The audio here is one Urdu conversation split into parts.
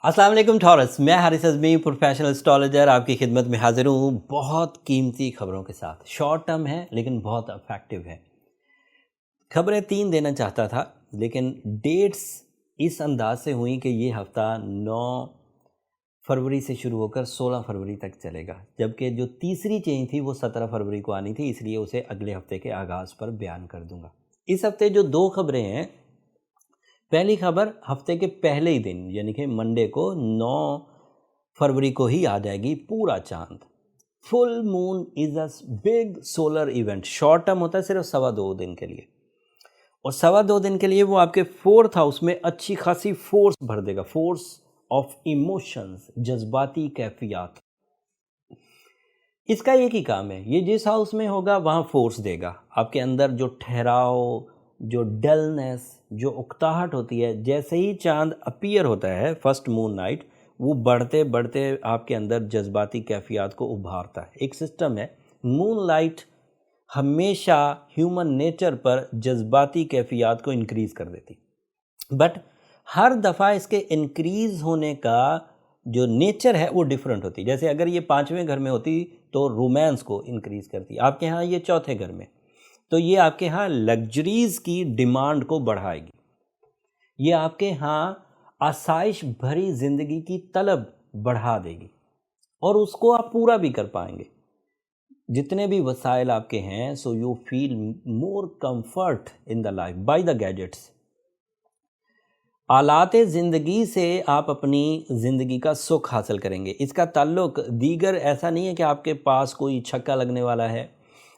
السلام علیکم ٹھورس، میں حارث اعظمی پروفیشنل اسٹرالوجر آپ کی خدمت میں حاضر ہوں بہت قیمتی خبروں کے ساتھ۔ شارٹ ٹرم ہے لیکن بہت افیکٹو ہے۔ خبریں 3 دینا چاہتا تھا لیکن ڈیٹس اس انداز سے ہوئیں کہ یہ ہفتہ 9 فروری سے شروع ہو کر 16 فروری تک چلے گا، جبکہ جو تیسری چینج تھی وہ 17 فروری کو آنی تھی، اس لیے اسے اگلے ہفتے کے آغاز پر بیان کر دوں گا۔ اس ہفتے جو 2 خبریں ہیں، پہلی خبر ہفتے کے پہلے ہی دن یعنی کہ منڈے کو 9 فروری کو ہی آ جائے گی پورا چاند۔ Full moon is a big solar event. Short term ہوتا ہے صرف 2.25 دن کے لیے، اور 2.25 دن کے لیے وہ آپ کے 4th ہاؤس میں اچھی خاصی فورس بھر دے گا، فورس آف ایموشنز، جذباتی کیفیات۔ اس کا ایک ہی کام ہے، یہ جس ہاؤس میں ہوگا وہاں فورس دے گا آپ کے اندر، جو ٹھہراؤ، جو ڈلنس، جو اکتاہٹ ہوتی ہے، جیسے ہی چاند اپیئر ہوتا ہے فرسٹ مون نائٹ، وہ بڑھتے بڑھتے آپ کے اندر جذباتی کیفیات کو ابھارتا ہے۔ ایک سسٹم ہے، مون لائٹ ہمیشہ ہیومن نیچر پر جذباتی کیفیات کو انکریز کر دیتی، بٹ ہر دفعہ اس کے انکریز ہونے کا جو نیچر ہے وہ ڈیفرنٹ ہوتی۔ جیسے اگر یہ 5ویں گھر میں ہوتی تو رومانس کو انکریز کرتی، آپ کے ہاں یہ 4تھے گھر میں، تو یہ آپ کے ہاں لگژریز کی ڈیمانڈ کو بڑھائے گی، یہ آپ کے ہاں آسائش بھری زندگی کی طلب بڑھا دے گی، اور اس کو آپ پورا بھی کر پائیں گے جتنے بھی وسائل آپ کے ہیں۔ So you feel more comfort in the life by the gadgets. آلات زندگی سے آپ اپنی زندگی کا سکھ حاصل کریں گے۔ اس کا تعلق دیگر ایسا نہیں ہے کہ آپ کے پاس کوئی چھکا لگنے والا ہے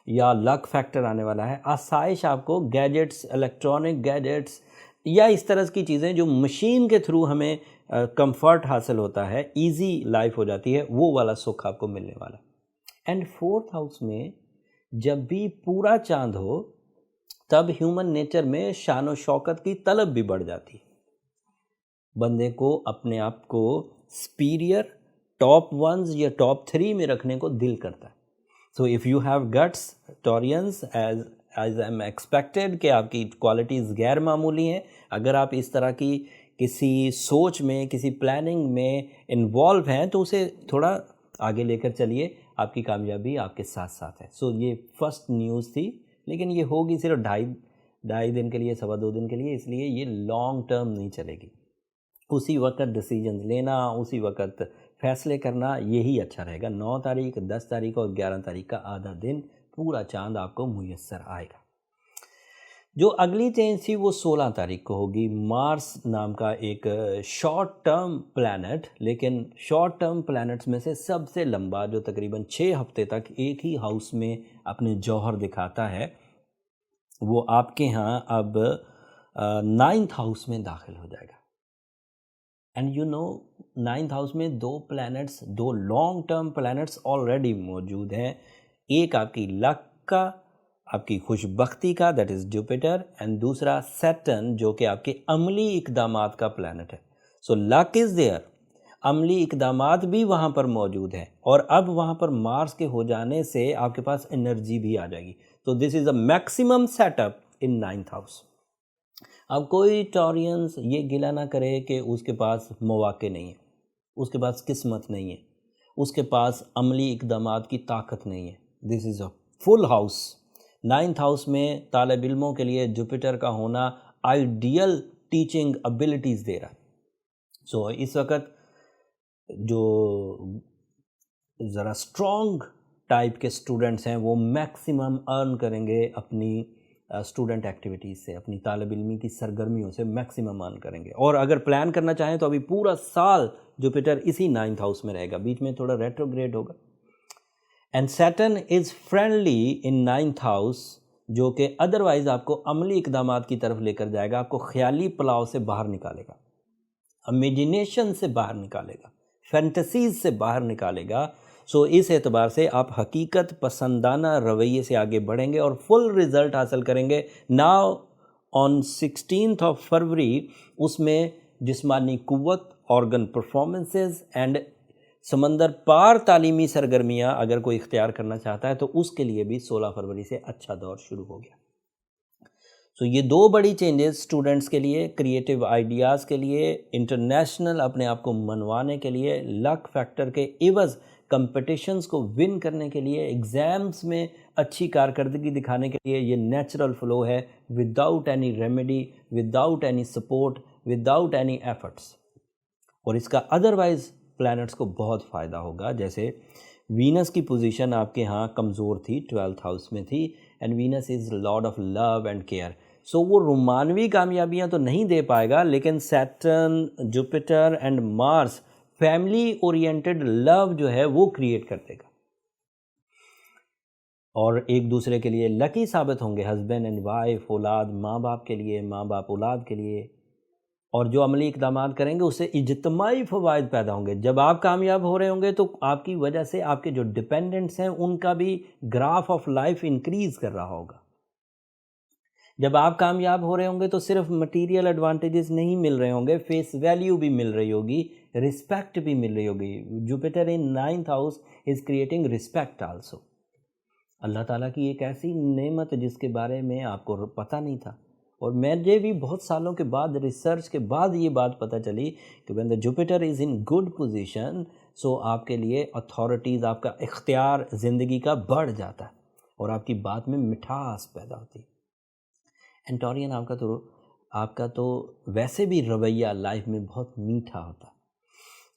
یا لک فیکٹر آنے والا ہے۔ آسائش آپ کو گیجٹس، الیکٹرانک گیجٹس یا اس طرح کی چیزیں جو مشین کے تھرو ہمیں کمفرٹ حاصل ہوتا ہے، ایزی لائف ہو جاتی ہے، وہ والا سکھ آپ کو ملنے والا ہے۔ اینڈ 4th ہاؤس میں جب بھی پورا چاند ہو تب ہیومن نیچر میں شان و شوکت کی طلب بھی بڑھ جاتی ہے، بندے کو اپنے آپ کو سپیریئر، ٹاپ 1 یا ٹاپ 3 میں رکھنے کو دل کرتا ہے۔ So if you have guts Taureans, as I am expected کہ آپ کی کوالٹیز غیر معمولی ہیں، اگر آپ اس طرح کی کسی سوچ میں، کسی پلاننگ میں انوالو ہیں تو اسے تھوڑا آگے لے کر چلیے، آپ کی کامیابی آپ کے ساتھ ساتھ ہے۔ سو یہ فرسٹ نیوز تھی، لیکن یہ ہوگی صرف 2.5 دن کے لیے، 2.25 دن کے لیے، اس لیے یہ لانگ ٹرم نہیں چلے گی۔ اسی وقت ڈیسیجنز لینا، اسی وقت فیصلے کرنا، یہی اچھا رہے گا۔ 9 تاریخ، 10 تاریخ اور 11 تاریخ کا آدھا دن پورا چاند آپ کو میسر آئے گا۔ جو اگلی چینج تھی وہ 16 تاریخ کو ہوگی۔ مارس نام کا ایک شارٹ ٹرم پلانٹ، لیکن شارٹ ٹرم پلانٹس میں سے سب سے لمبا، جو تقریباً 6 ہفتے تک ایک ہی ہاؤس میں اپنے جوہر دکھاتا ہے، وہ آپ کے ہاں اب 9th ہاؤس میں داخل ہو جائے گا۔ And you know 9th house میں 2 planets, 2 long term planets already موجود ہیں۔ ایک آپ کی لک کا، آپ کی خوش بختی کا، دیٹ از جوپیٹر، اینڈ دوسرا سیٹرن، جو کہ آپ کے عملی اقدامات کا پلانٹ ہے۔ سو لک از دیئر، عملی اقدامات بھی وہاں پر موجود ہیں، اور اب وہاں پر مارس کے ہو جانے سے آپ کے پاس انرجی بھی آ جائے گی۔ تو this is a maximum set up in 9th house. اب کوئی ٹورینس یہ گلہ نہ کرے کہ اس کے پاس مواقع نہیں ہے، اس کے پاس قسمت نہیں ہے، اس کے پاس عملی اقدامات کی طاقت نہیں ہے۔ دس is a full house. 9th house میں طالب علموں کے لیے جوپیٹر کا ہونا آئیڈیل ٹیچنگ ابیلٹیز دے رہا ہے۔ سو اس وقت جو ذرا اسٹرانگ ٹائپ کے اسٹوڈنٹس ہیں وہ میکسیمم ارن کریں گے اپنی اسٹوڈنٹ ایکٹیویٹیز سے، اپنی طالب علمی کی سرگرمیوں سے میکسیمم ارن کریں گے۔ اور اگر پلان کرنا چاہیں تو ابھی پورا سال جوپیٹر اسی 9th ہاؤس میں رہے گا، بیچ میں تھوڑا ریٹروگریڈ ہوگا۔ And Saturn is friendly in 9th house, جو کہ ادروائز آپ کو عملی اقدامات کی طرف لے کر جائے گا، آپ کو خیالی پلاؤ سے باہر نکالے گا، امیجینیشن سے باہر نکالے گا، فینٹیسیز سے باہر نکالے گا۔ سو اس اعتبار سے آپ حقیقت پسندانہ رویے سے آگے بڑھیں گے اور فل رزلٹ حاصل کریں گے۔ ناؤ آن 16 فروری اس میں جسمانی قوت، آرگن پرفارمنسز اینڈ سمندر پار تعلیمی سرگرمیاں اگر کوئی اختیار کرنا چاہتا ہے تو اس کے لیے بھی 16 فروری سے اچھا دور شروع ہو گیا۔ سو یہ دو بڑی چینجز اسٹوڈنٹس کے لیے، کریٹیو آئیڈیاز کے لیے، انٹرنیشنل اپنے آپ کو منوانے کے لیے، لک فیکٹر کے عوض کمپٹیشنز کو ون کرنے کے لیے، ایگزامس میں اچھی کارکردگی دکھانے کے لیے، یہ نیچرل فلو ہے without any remedy, without any support, without any efforts. اور اس کا ادروائز پلانٹس کو بہت فائدہ ہوگا. جیسے وینس کی پوزیشن آپ کے ہاں کمزور تھی، 12th ہاؤس میں تھی، and Venus is lord of love and care. So وہ رومانوی کامیابیاں تو نہیں دے پائے گا، لیکن Saturn, Jupiter and Mars family oriented love جو ہے وہ کریٹ کر دے گا، اور ایک دوسرے کے لیے لکی ثابت ہوں گے، ہسبینڈ اینڈ وائف، اولاد ماں باپ کے لیے، ماں باپ اولاد کے لیے. اور جو عملی اقدامات کریں گے اس سے اجتماعی فوائد پیدا ہوں گے. جب آپ کامیاب ہو رہے ہوں گے تو آپ کی وجہ سے آپ کے جو ڈپینڈنٹس ہیں ان کا بھی گراف آف لائف انکریز کر رہا ہوگا. جب آپ کامیاب ہو رہے ہوں گے تو صرف مٹیریل ایڈوانٹیجز نہیں مل رہے ہوں گے، فیس ویلیو بھی مل رہی ہوگی، رسپیکٹ بھی مل رہی ہوگی. Jupiter in 9th house is creating respect also. Allah تعالیٰ کی ایک ایسی نعمت جس کے بارے میں آپ کو پتہ نہیں تھا. اور مجھے بھی بہت سالوں کے بعد، ریسرچ کے بعد یہ بات پتہ چلی کہ when the Jupiter is in good position، سو آپ کے لیے اتھارٹیز، آپ کا اختیار زندگی کا بڑھ جاتا ہے اور آپ کی بات میں مٹھاس پیدا ہوتی ہے. اینٹورین آپ کا تو ویسے بھی رویہ لائف میں بہت میٹھا ہوتا ہے.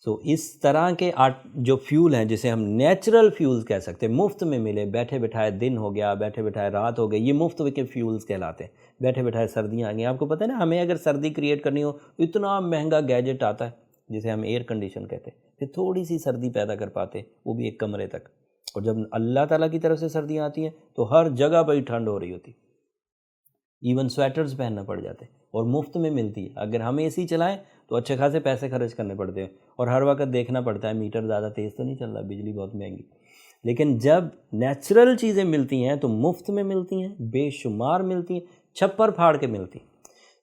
سو اس طرح کے جو فیول ہیں جسے ہم نیچرل فیولز کہہ سکتے ہیں، مفت میں ملے، بیٹھے بٹھائے دن ہو گیا، بیٹھے بٹھائے رات ہو گئی، یہ مفت کے فیولز کہلاتے ہیں. بیٹھے بٹھائے سردیاں آ گئی. آپ کو پتہ ہے نا، ہمیں اگر سردی کریٹ کرنی ہو اتنا مہنگا گیجٹ آتا ہے جسے ہم ایئر کنڈیشن کہتے ہیں، پھر تھوڑی سی سردی پیدا کر پاتے، وہ بھی ایک کمرے تک. اور جب اللہ تعالیٰ کی طرف سے سردیاں آتی ہیں تو ہر جگہ بڑی ٹھنڈ ہو رہی ہوتی، ایون سویٹرز پہننا پڑ جاتے ہیں، اور مفت میں ملتی ہے. اگر ہم اے سی چلائیں تو اچھے خاصے پیسے خرچ کرنے پڑتے ہیں، اور ہر وقت دیکھنا پڑتا ہے میٹر زیادہ تیز تو نہیں چل رہا، بجلی بہت مہنگی. لیکن جب نیچرل چیزیں ملتی ہیں تو مفت میں ملتی ہیں، بے شمار ملتی ہیں، چھپر پھاڑ کے ملتی ہیں.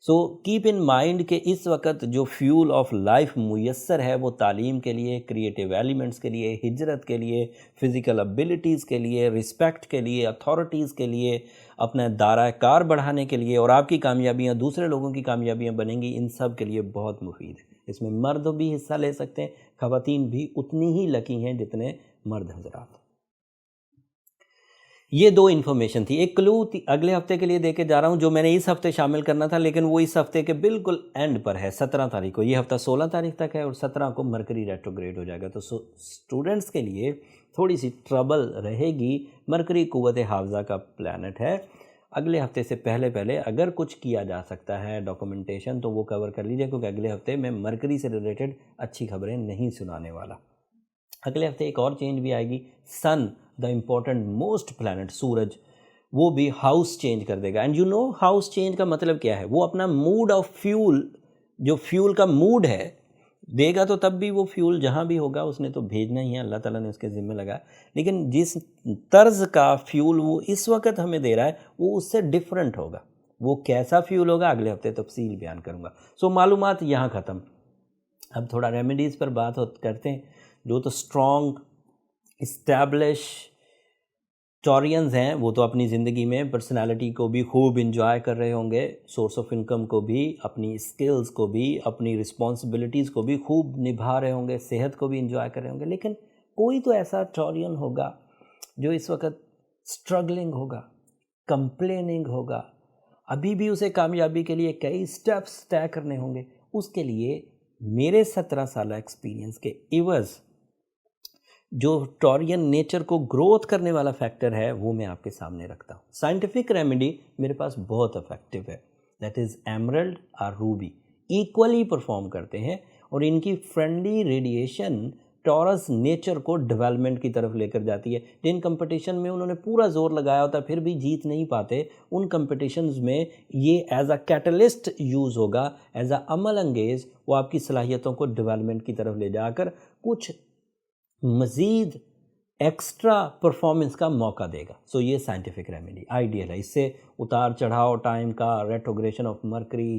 سو کیپ ان مائنڈ کہ اس وقت جو فیول آف لائف میسر ہے وہ تعلیم کے لیے، کریٹیو ایلیمنٹس کے لیے، ہجرت کے لیے، فزیکل ابیلٹیز کے لیے، رسپیکٹ کے لیے، اتھارٹیز کے لیے، اپنا دائرہ کار بڑھانے کے لیے، اور آپ کی کامیابیاں دوسرے لوگوں کی کامیابیاں بنیں گی، ان سب کے لیے بہت مفید ہے. اس میں مرد بھی حصہ لے سکتے ہیں، خواتین بھی اتنی ہی لکی ہیں جتنے مرد حضرات. یہ دو انفارمیشن تھی. ایک کلو اگلے ہفتے کے لیے دے کے جا رہا ہوں جو میں نے اس ہفتے شامل کرنا تھا، لیکن وہ اس ہفتے کے بالکل اینڈ پر ہے، 17 تاریخ کو. یہ ہفتہ 16 تاریخ تک ہے اور 17 کو مرکری ریٹروگریڈ ہو جائے گا. تو اسٹوڈنٹس کے لیے تھوڑی سی ٹربل رہے گی. مرکری قوت حافظہ کا پلانٹ ہے. اگلے ہفتے سے پہلے اگر کچھ کیا جا سکتا ہے ڈاکومنٹیشن تو وہ کور کر لیجیے، کیونکہ اگلے ہفتے میں مرکری سے ریلیٹڈ اچھی خبریں نہیں سنانے والا. اگلے ہفتے ایک اور چینج بھی آئے گی. Sun, the important most planet, سورج، وہ بھی ہاؤس چینج کر دے گا. And you know house change کا مطلب کیا ہے؟ وہ اپنا موڈ آف فیول، جو فیول کا موڈ ہے دے گا، تو تب بھی وہ فیول جہاں بھی ہوگا اس نے تو بھیجنا ہی ہے، اللہ تعالیٰ نے اس کے ذمہ لگا. لیکن جس طرز کا فیول وہ اس وقت ہمیں دے رہا ہے وہ اس سے ڈیفرنٹ ہوگا. وہ کیسا فیول ہوگا اگلے ہفتے تفصیل بیان کروں گا. سو معلومات یہاں ختم. اب تھوڑا ریمیڈیز پر بات کرتے ہیں. جو تو اسٹرانگ اسٹیبلش ٹورینز ہیں وہ تو اپنی زندگی میں پرسنالٹی کو بھی خوب انجوائے کر رہے ہوں گے، سورس آف انکم کو بھی، اپنی اسکلز کو بھی، اپنی رسپانسبلٹیز کو بھی خوب نبھا رہے ہوں گے، صحت کو بھی انجوائے کر رہے ہوں گے. لیکن کوئی تو ایسا ٹورین ہوگا جو اس وقت اسٹرگلنگ ہوگا، کمپلیننگ ہوگا، ابھی بھی اسے کامیابی کے لیے کئی سٹیپس طے کرنے ہوں گے. اس کے لیے میرے 17 سالہ ایکسپیرینس کے عوض جو ٹورین نیچر کو گروتھ کرنے والا فیکٹر ہے وہ میں آپ کے سامنے رکھتا ہوں. سائنٹیفک ریمیڈی میرے پاس بہت افیکٹو ہے، دیٹ از ایمرلڈ اور روبی. ایکولی پرفارم کرتے ہیں اور ان کی فرینڈلی ریڈیشن ٹورس نیچر کو ڈیولپمنٹ کی طرف لے کر جاتی ہے. جن کمپٹیشن میں انہوں نے پورا زور لگایا ہوتا ہے پھر بھی جیت نہیں پاتے، ان کمپٹیشنز میں یہ ایز اے کیٹلسٹ یوز ہوگا، ایز اے عمل انگیز وہ آپ کی صلاحیتوں کو ڈیولپمنٹ کی طرف لے جا کر کچھ مزید ایکسٹرا پرفارمنس کا موقع دے گا. سو یہ سائنٹیفک ریمیڈی آئیڈیل ہے. اس سے اتار چڑھاؤ ٹائم کا، retrogression of Mercury,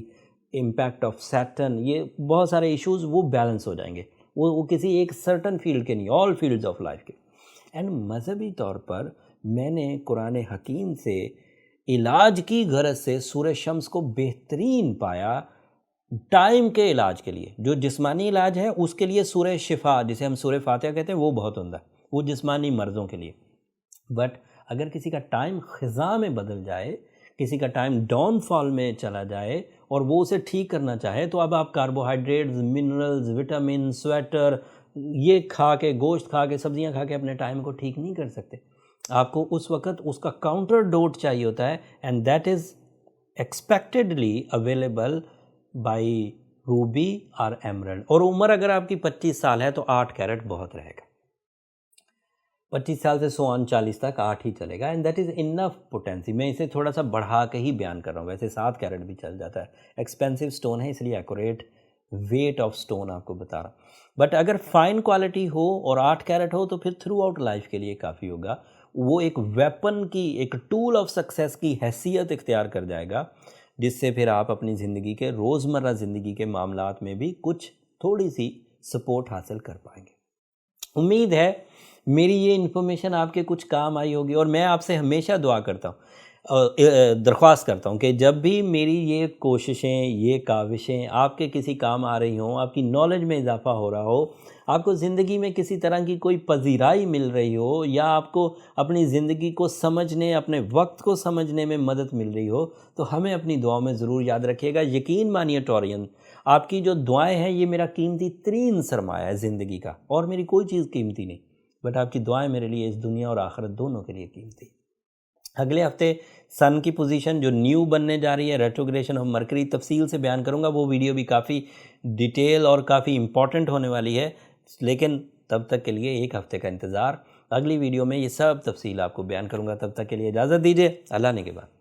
impact of Saturn, یہ بہت سارے ایشوز وہ بیلنس ہو جائیں گے. وہ کسی ایک سرٹن فیلڈ کے نہیں، آل فیلڈز آف لائف کے. اینڈ مذہبی طور پر میں نے قرآن حکیم سے علاج کی غرض سے سورہ شمس کو بہترین پایا ٹائم کے علاج کے لیے. جو جسمانی علاج ہے اس کے لیے سورہ شفا جسے ہم سورہ فاتحہ کہتے ہیں وہ بہت عمدہ ہے، وہ جسمانی مرضوں کے لیے. بٹ اگر کسی کا ٹائم خزاں میں بدل جائے، کسی کا ٹائم ڈاؤن فال میں چلا جائے اور وہ اسے ٹھیک کرنا چاہے، تو اب آپ کاربوہائیڈریٹس، منرلز، وٹامن، سویٹر یہ کھا کے، گوشت کھا کے، سبزیاں کھا کے اپنے ٹائم کو ٹھیک نہیں کر سکتے. آپ کو اس وقت اس کا کاؤنٹر ڈوٹ چاہیے ہوتا ہے، and that is expectedly available by Ruby اور ایمرلڈ. اور عمر اگر آپ کی 25 سال ہے تو 8 کیرٹ بہت رہے گا. 25 سال سے 40 تک 8 ہی چلے گا، and that is enough potency. میں اسے تھوڑا سا بڑھا کے ہی بیان کر رہا ہوں، ویسے 7 کیرٹ بھی چل جاتا ہے. ایکسپینسو سٹون ہے اس لیے ایکوریٹ ویٹ آف سٹون آپ کو بتا رہا ہوں. بٹ اگر فائن کوالٹی ہو اور 8 کیرٹ ہو تو پھر تھرو آؤٹ لائف کے لیے کافی ہوگا. وہ ایک ویپن کی، ایک ٹول آف سکسیس کی حیثیت اختیار کر جائے گا، جس سے پھر آپ اپنی زندگی کے روزمرہ زندگی کے معاملات میں بھی کچھ تھوڑی سی سپورٹ حاصل کر پائیں گے. امید ہے میری یہ انفارمیشن آپ کے کچھ کام آئی ہوگی، اور میں آپ سے ہمیشہ دعا کرتا ہوں، درخواست کرتا ہوں کہ جب بھی میری یہ کوششیں، یہ کاوشیں آپ کے کسی کام آ رہی ہوں، آپ کی نالج میں اضافہ ہو رہا ہو، آپ کو زندگی میں کسی طرح کی کوئی پذیرائی مل رہی ہو، یا آپ کو اپنی زندگی کو سمجھنے، اپنے وقت کو سمجھنے میں مدد مل رہی ہو، تو ہمیں اپنی دعاؤں میں ضرور یاد رکھیے گا. یقین مانیے ٹورین، آپ کی جو دعائیں ہیں یہ میرا قیمتی ترین سرمایہ ہے زندگی کا، اور میری کوئی چیز قیمتی نہیں، بٹ آپ کی دعائیں میرے لیے اس دنیا اور آخرت دونوں کے لیے قیمتی. اگلے ہفتے سن کی پوزیشن جو نیو بننے جا رہی ہے، ریٹروگریشن آف مرکری، تفصیل سے بیان کروں گا. وہ ویڈیو بھی کافی ڈیٹیل اور کافی امپورٹنٹ ہونے والی ہے، لیکن تب تک کے لیے 1 ہفتے کا انتظار. اگلی ویڈیو میں یہ سب تفصیل آپ کو بیان کروں گا. تب تک کے لیے اجازت دیجیے. اللہ نے کے بعد.